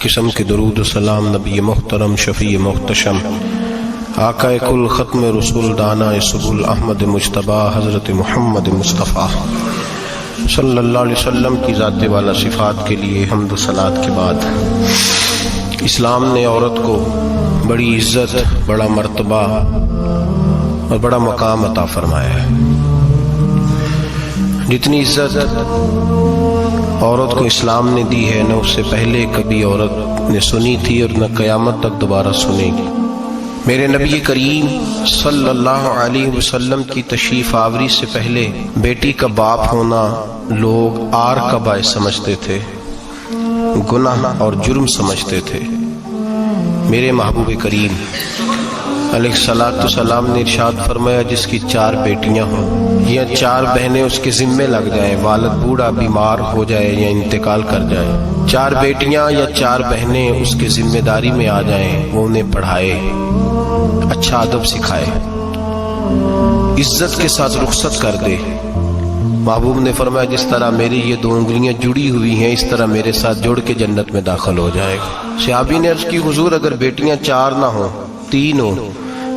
قسم کے درود و سلام نبی محترم شفیع محتشم آقا کل ختم رسول دانا سبل احمد مجتبی حضرت محمد مصطفیٰ صلی اللہ علیہ وسلم کی ذات والا صفات کے لیے حمد و صلات کے بعد اسلام نے عورت کو بڑی عزت، بڑا مرتبہ اور بڑا مقام عطا فرمایا ہے۔ جتنی عزت عورت کو اسلام نے دی ہے نہ اس سے پہلے کبھی عورت نے سنی تھی اور نہ قیامت تک دوبارہ سنے گی۔ میرے نبی کریم صلی اللہ علیہ وسلم کی تشریف آوری سے پہلے بیٹی کا باپ ہونا لوگ عار کا باعث سمجھتے تھے، گناہ اور جرم سمجھتے تھے۔ میرے محبوب کریم علیہ السلام نے ارشاد فرمایا جس کی 4 بیٹیاں ہوں یا 4 بہنیں اس کے ذمے لگ جائیں، والد بوڑھا بیمار ہو جائے یا انتقال کر جائے، 4 بیٹیاں یا 4 بہنیں اس کے ذمہ داری میں آ جائیں، وہ انہیں پڑھائے، اچھا ادب سکھائے، عزت کے ساتھ رخصت کر دے۔ محبوب نے فرمایا جس طرح میری یہ 2 انگلیاں جڑی ہوئی ہیں اس طرح میرے ساتھ جڑ کے جنت میں داخل ہو جائے گا۔ صحابی نے عرض کی حضور اگر بیٹیاں 4 نہ ہوں 3 ہوں؟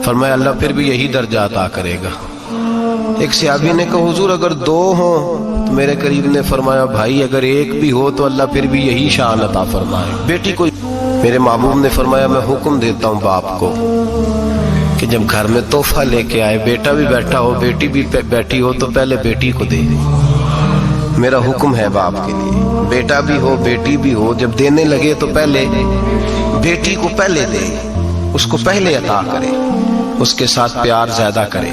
فرمایا اللہ پھر بھی یہی درجہ عطا کرے گا۔ ایک صحابی نے کہا حضور اگر 2 ہوں؟ تو میرے قریب نے فرمایا بھائی اگر 1 بھی ہو تو اللہ پھر بھی یہی شان عطا فرمائے بیٹی کو۔ میرے محبوب نے فرمایا میں حکم دیتا ہوں باپ کو کہ جب گھر میں تحفہ لے کے آئے، بیٹا بھی بیٹھا ہو بیٹی بھی بیٹھی ہو، تو پہلے بیٹی کو دے۔ میرا حکم ہے باپ کے لیے، بیٹا بھی ہو بیٹی بھی ہو، جب دینے لگے تو پہلے بیٹی کو پہلے دے، اس کو پہلے عطا کرے، اس کے ساتھ پیار زیادہ کرے،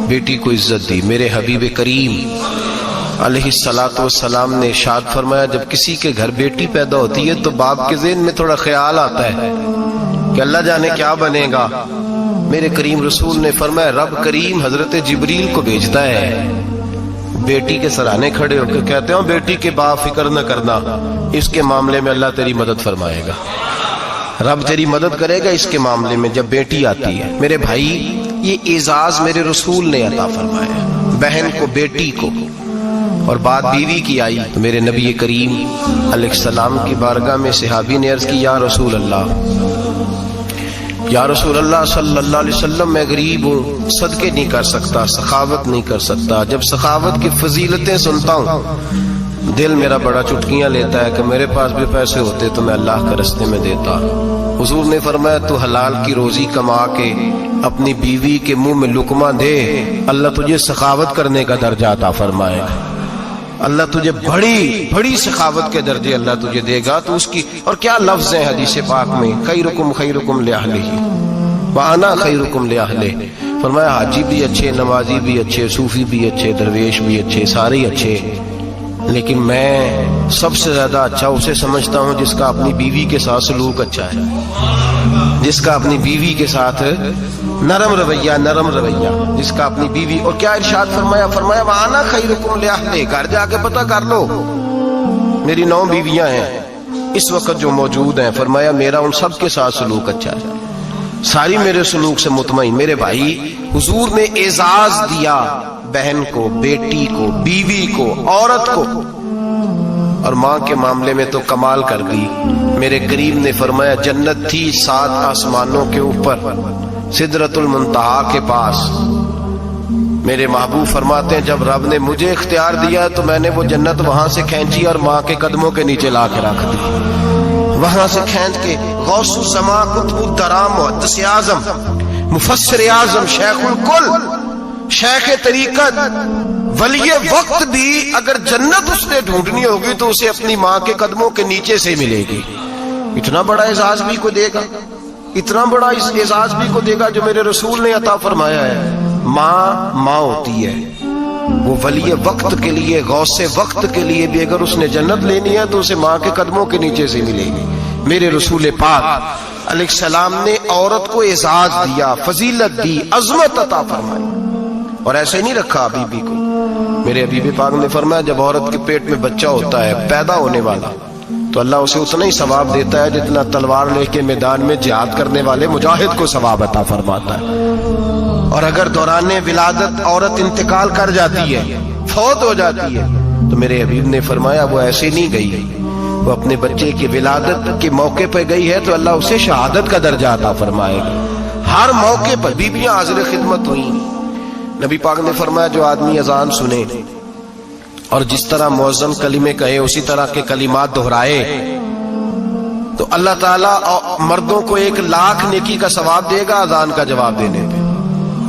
بیٹی کو عزت دی۔ میرے حبیب کریم علیہ السلام نے ارشاد فرمایا جب کسی کے گھر بیٹی پیدا ہوتی ہے تو باپ کے ذہن میں تھوڑا خیال آتا ہے کہ اللہ جانے کیا بنے گا۔ میرے کریم رسول نے فرمایا رب کریم حضرت جبریل کو بھیجتا ہے، بیٹی کے سرانے کھڑے ہو کے کہتے ہیں بیٹی کے باپ فکر نہ کرنا، اس کے معاملے میں اللہ تیری مدد فرمائے گا، رب تیری مدد کرے گا اس کے معاملے میں جب بیٹی آتی ہے۔ میرے بھائی یہ اعزاز میرے رسول نے عطا فرمایا، بہن کو بیٹی کو، اور بات بیوی کی آئی تو میرے نبی کریم علیہ السلام کی بارگاہ میں صحابی نے عرض کی یا رسول اللہ صلی اللہ علیہ وسلم میں غریب ہوں، صدقے نہیں کر سکتا، سخاوت نہیں کر سکتا۔ جب سخاوت کی فضیلتیں سنتا ہوں دل میرا بڑا چٹکیاں لیتا ہے کہ میرے پاس بھی پیسے ہوتے تو میں اللہ کے راستے میں دیتا۔ حضور نے فرمایا تو حلال کی روزی کما کے اپنی بیوی کے منہ میں لقمہ دے، اللہ تجھے سخاوت کرنے کا درجہ عطا فرمائے گا، اللہ تجھے بڑی سخاوت کے درجے اللہ تجھے دے گا۔ تو اس کی اور کیا لفظ ہیں حدیث پاک میں، خیرکم لأہلہ وانا خیرکم لأہلہ۔ فرمایا حاجی بھی اچھے، نمازی بھی اچھے، صوفی بھی اچھے، درویش بھی اچھے، سارے ہی اچھے، لیکن میں سب سے زیادہ اچھا اسے سمجھتا ہوں جس کا اپنی بیوی کے ساتھ سلوک اچھا ہے، جس کا اپنی بیوی کے ساتھ نرم رویہ، جس کا اپنی بیوی۔ اور کیا ارشاد فرمایا وانا خیرکم لأہلہ، گھر جا کے پتہ کر لو میری 9 بیویاں ہیں اس وقت جو موجود ہیں، فرمایا میرا ان سب کے ساتھ سلوک اچھا ہے، ساری میرے سلوک سے مطمئن۔ میرے بھائی حضور نے اعزاز دیا بہن کو، بیٹی کو، بیوی کو، عورت کو، اور ماں کے معاملے میں تو کمال کر دی۔ میرے کریم نے فرمایا جنت تھی 7 آسمانوں کے اوپر سدرۃ المنتہا کے پاس۔ میرے محبوب فرماتے ہیں جب رب نے مجھے اختیار دیا تو میں نے وہ جنت وہاں سے کھینچی اور ماں کے قدموں کے نیچے لا کے رکھ دی، وہاں سے کھینچ کے غوث الزمان قطب الدرام محدث اعظم مفسر اعظم شیخ الکل شیخ طریقت ولی وقت بھی اگر جنت اس نے ڈھونڈنی ہوگی تو اسے اپنی ماں کے قدموں کے نیچے سے ملے گی۔ اتنا بڑا اعزاز بھی کو دے گا، اتنا بڑا اعزاز بھی کو دے گا جو میرے رسول نے عطا فرمایا ہے۔ ماں ہوتی ہے، وہ ولی وقت کے لیے، غوث وقت کے لیے بھی اگر اس نے جنت لینی ہے تو اسے ماں کے قدموں کے نیچے سے ملے گی۔ میرے رسول پاک علیہ السلام نے عورت کو اعزاز دیا، فضیلت دی، عظمت عطا فرمائی، اور ایسے نہیں رکھا حبیبی کو۔ میرے حبیب پاک نے فرمایا جب عورت کے پیٹ میں بچہ ہوتا ہے پیدا ہونے والا تو اللہ اسے اتنا ہی ثواب دیتا ہے جتنا تلوار لے کے میدان میں جہاد کرنے والے مجاہد کو ثواب عطا فرماتا ہے۔ اور اگر دوران ولادت عورت انتقال کر جاتی ہے، فوت ہو جاتی ہے، تو میرے حبیب نے فرمایا وہ ایسے نہیں گئی وہ اپنے بچے کی ولادت کے موقع پہ گئی ہے تو اللہ اسے شہادت کا درجہ عطا فرمائے گا. ہر موقع پر بیویاں حاضر خدمت ہوئیں. نبی پاک نے فرمایا جو آدمی اذان سنے اور جس طرح مؤذن کلمے کہے اسی طرح کے کلمات دہرائے تو اللہ تعالیٰ مردوں کو 1,00,000 نیکی کا ثواب دے گا اذان کا جواب دینے پہ.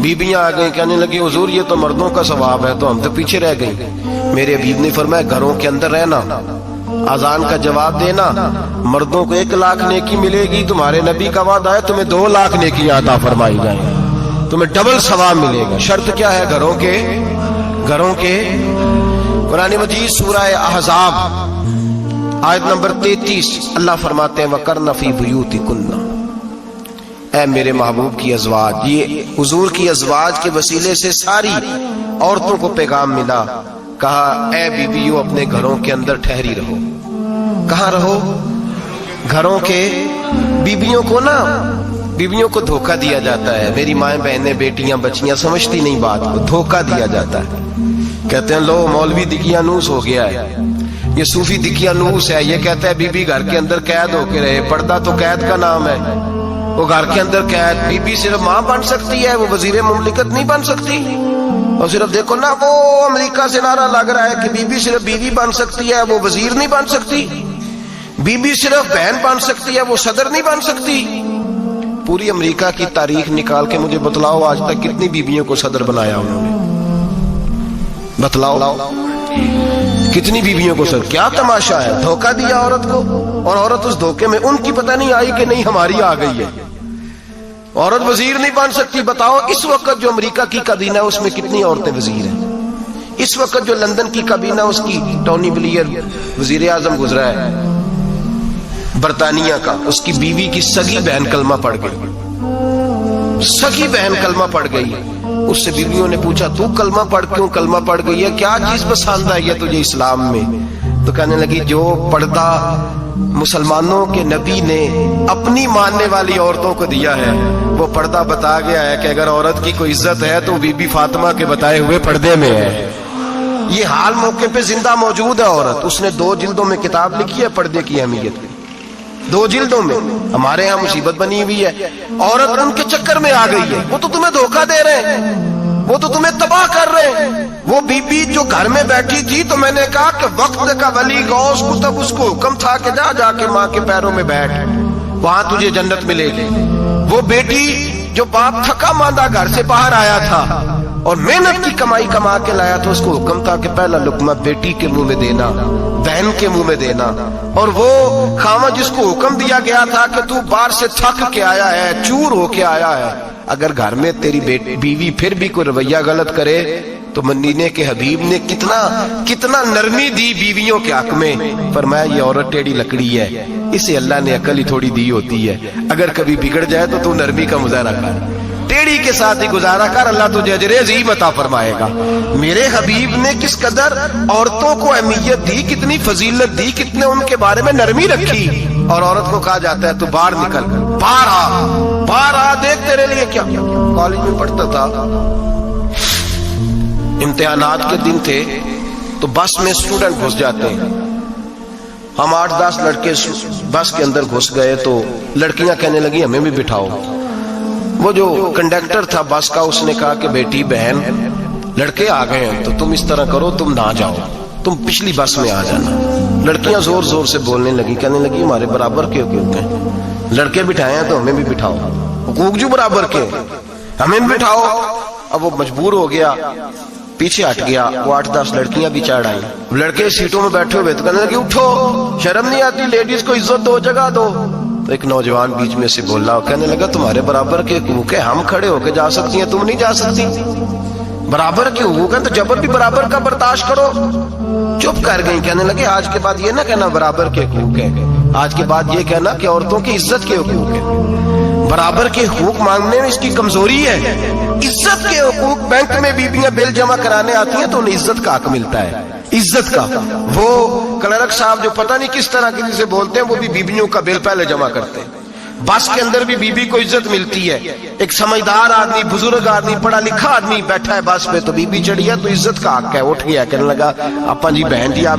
بیویاں آ گئیں کہنے لگی حضور یہ تو مردوں کا ثواب ہے تو ہم تو پیچھے رہ گئیں. میرے حبیب نے فرمایا گھروں کے اندر رہنا، اذان کا جواب دینا، مردوں کو 1,00,000 نیکی ملے گی. تمہارے نبی کا وعدہ ہے تمہیں 2,00,000 نیکی عطا فرمائی جائیں، تمہیں ڈبل ثواب ملے گا. شرط کیا ہے؟ گھروں کے قرآن مجید سورہ احزاب آیت نمبر 33 اللہ فرماتے ہیں وَقَرْنَ فِي بُيُوتِكُنَّ. اے میرے محبوب کی ازواج، یہ حضور کی ازواج کے وسیلے سے ساری عورتوں کو پیغام ملا. کہا اے بیویوں اپنے گھروں کے اندر ٹھہری رہو. کہاں رہو؟ گھروں کے. بیویوں کو دھوکہ دیا جاتا ہے. میری مائیں بہنیں بیٹیاں بچیاں سمجھتی نہیں بات کو، دھوکہ دیا جاتا ہے. کہتے ہیں لو مولوی دقیانوس ہو گیا ہے، یہ صوفی دقیانوس ہے، یہ کہتا ہے بی بی گھر کے اندر قید ہو کے رہے. پردہ تو قید کا نام ہے، وہ گھر کے اندر قید. بی بی صرف ماں بن سکتی ہے، وہ وزیر مملکت نہیں بن سکتی. اور صرف دیکھو نا وہ امریکہ سے نعرہ لگ رہا ہے کہ بی بی صرف بیوی بن سکتی ہے، وہ وزیر نہیں بن سکتی. بی بی صرف بہن بن سکتی ہے، وہ صدر نہیں بن سکتی. پوری امریکہ کی تاریخ نکال کے مجھے بتلاؤ آج تک کتنی بیویوں کو صدر بنایا انہوں نے؟ بتلاؤ کتنی بیویوں کو صدر. کیا تماشا ہے؟ دھوکہ دیا عورت کو، اور عورت اس دھوکے میں ان کی پتہ نہیں آئی کہ نہیں ہماری آ گئی ہے. عورت وزیر نہیں بن سکتی. بتاؤ اس وقت جو امریکہ کی کابینہ ہے اس میں کتنی عورتیں وزیر ہیں؟ اس وقت جو لندن کی کابینہ اس کی ٹونی بلیئر وزیر اعظم گزرا ہے برطانیہ کا، اس کی بیوی کی سگی بہن کلمہ پڑھ گئی. سگی بہن کلمہ پڑھ گئی. اس سے بیویوں نے پوچھا تو کلمہ پڑھ کیوں کلمہ پڑھ گئی ہے؟ کیا چیز پسند آئی ہے تجھے اسلام میں؟ تو کہنے لگی جو پردہ مسلمانوں کے نبی نے اپنی ماننے والی عورتوں کو دیا ہے وہ پردہ بتا گیا ہے کہ اگر عورت کی کوئی عزت ہے تو بی بی فاطمہ کے بتائے ہوئے پردے میں ہے. یہ حال موقع پہ زندہ موجود ہے عورت. اس نے 2 جلدوں میں کتاب لکھی ہے پردے کی اہمیت کی. 2 جلدوں میں. ہمارے ہاں مصیبت بنی ہوئی ہے، عورت ان کے چکر میں آ گئی ہے. وہ تو تمہیں دھوکہ دے رہے ہیں، وہ تو تمہیں تباہ کر رہے ہیں. وہ بی بی جو گھر میں بیٹھی تھی تو میں نے کہا کہ وقت کا ولی غوث کتب اس کو حکم تھا کہ جا کے ماں کے پیروں میں بیٹھ، وہاں تجھے جنت ملے گی. وہ بیٹی جو باپ تھکا ماندہ گھر سے باہر آیا تھا اور محنت کی کمائی کما کے لایا تھا، اس کو حکم تھا کہ پہلا لقمہ بیٹی کے منہ میں دینا، بہن کے منہ میں دینا. اور وہ خامد جس کو حکم دیا گیا تھا کہ تو باہر سے تھک کے آیا ہے، چور ہو کے آیا ہے، اگر گھر میں تیری بیوی پھر بھی کوئی رویہ غلط کرے تو مدینے کے حبیب نے کتنا نرمی دی بیویوں کے حق میں. فرمایا یہ عورت ٹیڑھی لکڑی ہے، اسے اللہ نے عقل ہی تھوڑی دی ہوتی ہے، اگر کبھی بگڑ جائے تو نرمی کا مظاہرہ کر، ٹیڑھی کے ساتھ ہی گزارا کر، اللہ تجھے اجر عظیم عطا فرمائے گا. میرے حبیب نے کس قدر عورتوں کو اہمیت دی، کتنی فضیلت دی، کتنے ان کے بارے میں نرمی رکھی. اور عورت کو کہا جاتا ہے تو باہر نکل، باہر آ دیکھ تیرے لیے کیا. کالج میں پڑھتا تھا، امتحانات کے دن تھے تو بس میں اسٹوڈنٹ گھس جاتے ہیں. ہم 8-10 لڑکے بس کے اندر گھس گئے تو لڑکیاں کہنے لگی ہمیں بھی بٹھاؤ. وہ جو کنڈکٹر تھا بس کا اس نے کہا کہ بیٹی بہن لڑکے آ گئے ہیں تو تم اس طرح کرو، تم نہ جاؤ، تم پچھلی بس میں آ جانا. لڑکیاں زور زور سے بولنے لگی، کہنے لگی ہمارے برابر کے حقوق ہیں، لڑکے بٹھائے ہیں تو ہمیں بھی بٹھاؤ، حقوق جو برابر کے ہمیں بھی بٹھاؤ. اب وہ مجبور ہو گیا، پیچھے ہٹ گیا. وہ 8-10 لڑکیاں بھی چڑھ آئی. لڑکے سیٹوں میں بیٹھے ہوئے تو کہنے لگے اٹھو، شرم نہیں آتی، لیڈیز کو عزت دو، جگہ دو. تو ایک نوجوان بیچ میں سے بولا، کہنے لگا تمہارے برابر کے حقوق ہے، ہم کھڑے ہو کے جا سکتی ہیں، تم نہیں جا سکتی. برابر کے حقوق ہیں تو جبر بھی برابر کا برداشت کرو. چپ کر گئی. کہنے لگے آج کے بعد یہ نہ کہنا برابر کے حقوق ہے، آج کے بعد یہ کہنا کہ عورتوں کی عزت کے حقوق ہے. برابر کے حقوق مانگنے میں اس کی کمزوری ہے. عزت کے حقوق، بینک میں بیویاں بل جمع کرانے آتی ہیں تو انہیں عزت کا حق ملتا ہے، عزت کا. وہ کلرک صاحب جو پتہ نہیں کس طرح کسی سے بولتے ہیں وہ بھی بیویوں کا بل پہلے جمع کرتے ہیں. بس کے اندر بھی بیوی کو عزت ملتی ہے. ایک سمجھدار آدمی، بزرگ آدمی، پڑھا لکھا آدمی بیٹھا ہے بس پہ تو بیوی چڑھی ہے تو عزت کا حق ہے. اٹھ گیا، کہنے لگا اپا جی بہن جی آپ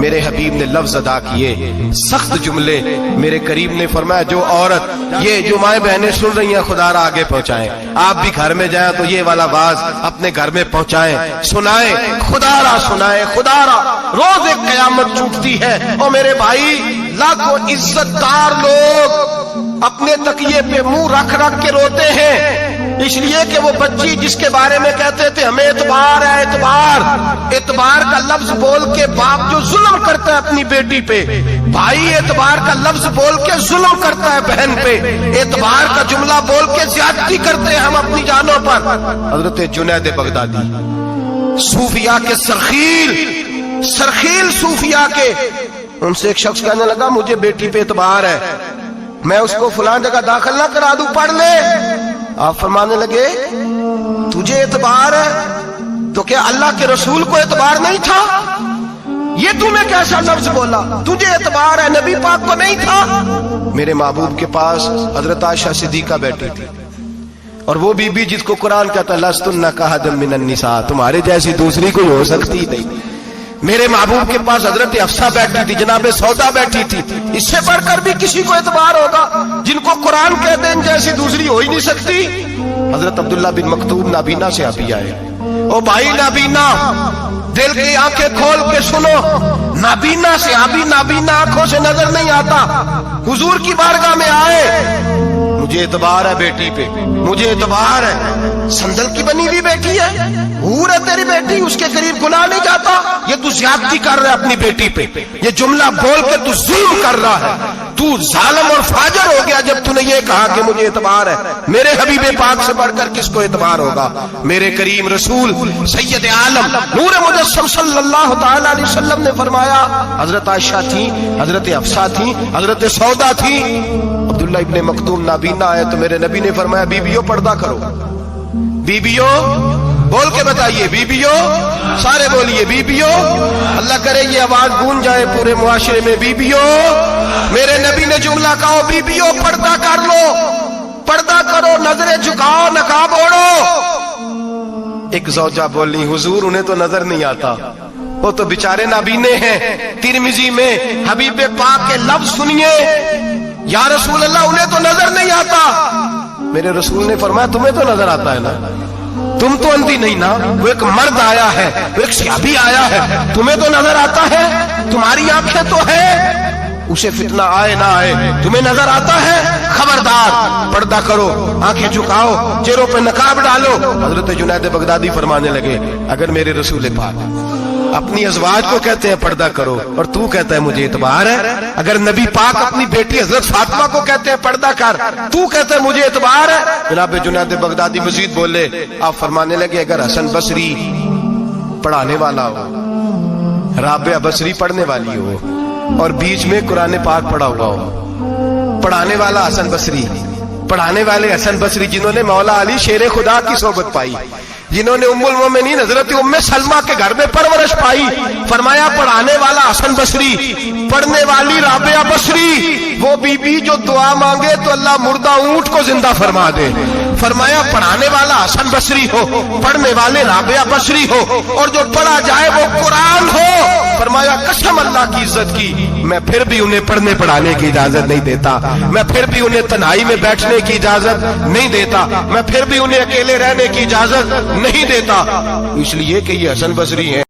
میرے حبیب نے لفظ ادا کیے، سخت جملے. میرے کریم نے فرمایا جو عورت، یہ جو مائیں بہنیں سن رہی ہیں خدا را آگے پہنچائیں، آپ بھی گھر میں جائیں تو یہ والا باز اپنے گھر میں پہنچائیں، سنائیں، خدا را سنائیں، خدا را. روز ایک قیامت ٹوٹتی ہے. اور میرے بھائی لاکھوں عزت دار لوگ اپنے تکیے پہ منہ رکھ رکھ کے روتے ہیں، اس لیے کہ وہ بچی جس کے بارے میں کہتے تھے ہمیں اعتبار ہے، اعتبار، اعتبار کا لفظ بول کے باپ جو ظلم کرتا ہے اپنی بیٹی پہ، بھائی اعتبار کا لفظ بول کے ظلم کرتا ہے بہن پہ، اعتبار کا جملہ بول کے زیادتی کرتے ہیں ہم اپنی جانوں پر. حضرت جنید بغدادی صوفیاء کے سرخیل صوفیاء کے، ان سے ایک شخص کہنے لگا مجھے بیٹی پہ اعتبار ہے، میں اس کو فلاں جگہ داخل نہ کرا دوں، پڑھ لے. آپ فرمانے لگے تجھے اعتبار ہے تو کیا اللہ کے رسول کو اعتبار نہیں تھا؟ یہ تو نے کیسا لفظ بولا؟ تجھے اعتبار ہے، نبی پاک کو نہیں تھا؟ میرے محبوب کے پاس حضرت عائشہ صدیقہ بیٹھی تھی، اور وہ بی بی جس کو قرآن کہتا لستن کاحد من النساء، تمہارے جیسی دوسری کوئی ہو سکتی نہیں. میرے محبوب کے پاس حضرت حفصہ بیٹھی تھی، جناب سودا بیٹھی تھی. اس سے بڑھ کر بھی کسی کو اعتبار ہوگا؟ جن کو قرآن کہتے ہیں ان جیسی دوسری ہو ہی نہیں سکتی. حضرت عبداللہ بن مکتوم نابینا سے ابھی آئے. او بھائی نابینا، دل کی آنکھیں کھول کے سنو، نابینا سے ابھی نابینا آنکھوں سے نظر نہیں آتا. حضور کی بارگاہ میں آئے، مجھے اعتبار ہے بیٹی پہ، مجھے اعتبار ہے. سندل کی بنی ہوئی بیٹی ہے، حور ہے تیری بیٹی، اس کے قریب گناہ نہیں جاتا. یہ تو زیادتی کر رہا ہے اپنی بیٹی پہ، یہ جملہ بول کے تو ظلم کر رہا ہے، تو ظالم اور فاجر ہو گیا جب تو نے یہ کہا کہ مجھے اعتبار ہے. میرے حبیب پاک سے بڑھ کر کس کو اعتبار ہوگا؟ میرے کریم رسول سید عالم نور مجسم صلی اللہ تعالی علیہ وسلم نے فرمایا، حضرت عائشہ تھی، حضرت حفصہ تھی، حضرت سودا تھی. عبداللہ ابن مکتوم نابینا آئے تو میرے نبی نے فرمایا بیویوں پردہ کرو. بیویوں بول کے بتائیے، بیویوں، سارے بولیے بیویوں. اللہ کرے یہ آواز گونج جائے پورے معاشرے میں، بیویوں. میرے نبی نے جملہ کہا بیویوں پردہ کر لو، پردہ کرو، نظریں جھکاؤ، نقاب اوڑھو. ایک زوجہ بولی حضور انہیں تو نظر نہیں آتا، وہ تو بیچارے نابینے ہیں. ترمذی میں حبیب پاک کے لفظ سنیے، یا رسول اللہ انہیں تو نظر نہیں آتا. میرے رسول نے فرمایا تمہیں تو نظر آتا ہے نا، تم تو اندھی نہیں نا. وہ ایک مرد آیا ہے، وہ ایک صحابی آیا ہے، تمہیں تو نظر آتا ہے، تمہاری آنکھیں تو ہیں، اسے فتنہ آئے نہ آئے تمہیں نظر آتا ہے. خبردار پردہ کرو، آنکھیں جھکاؤ، چہروں پہ نقاب ڈالو. حضرت جنید بغدادی فرمانے لگے اگر میرے رسول پاک اپنی ازواج کو کہتے ہیں پردہ کرو اور تو کہتا ہے مجھے اعتبار ہے، اگر نبی پاک اپنی بیٹی حضرت فاطمہ کو کہتے ہیں پردہ کر، تو کہتا ہے مجھے اعتبار ہے. جناب جنید بغدادی مزید بولے، آپ فرمانے لگے اگر حسن بصری پڑھانے والا ہو، رابعہ بصری پڑھنے والی ہو، اور بیچ میں قرآن پاک پڑھا ہوا ہو، پڑھانے والا حسن بصری، پڑھانے والے حسن بصری جنہوں نے مولا علی شیر خدا کی صحبت پائی، جنہوں نے ام المومنین حضرت ام سلمہ کے گھر میں پرورش پائی. فرمایا پڑھانے والا حسن بصری، پڑھنے والی رابعہ بصری، وہ بی بی جو دعا مانگے تو اللہ مردہ اونٹ کو زندہ فرما دے. فرمایا پڑھانے والا حسن بصری ہو، پڑھنے والے رابعہ بصری ہو، اور جو پڑھا جائے وہ قرآن ہو. فرمایا قسم اللہ کی عزت کی میں پھر بھی انہیں پڑھنے پڑھانے کی اجازت نہیں دیتا، میں پھر بھی انہیں تنہائی میں بیٹھنے کی اجازت نہیں دیتا، میں پھر بھی انہیں اکیلے رہنے کی اجازت نہیں دیتا، اس لیے کہ یہ حسن بصری ہیں.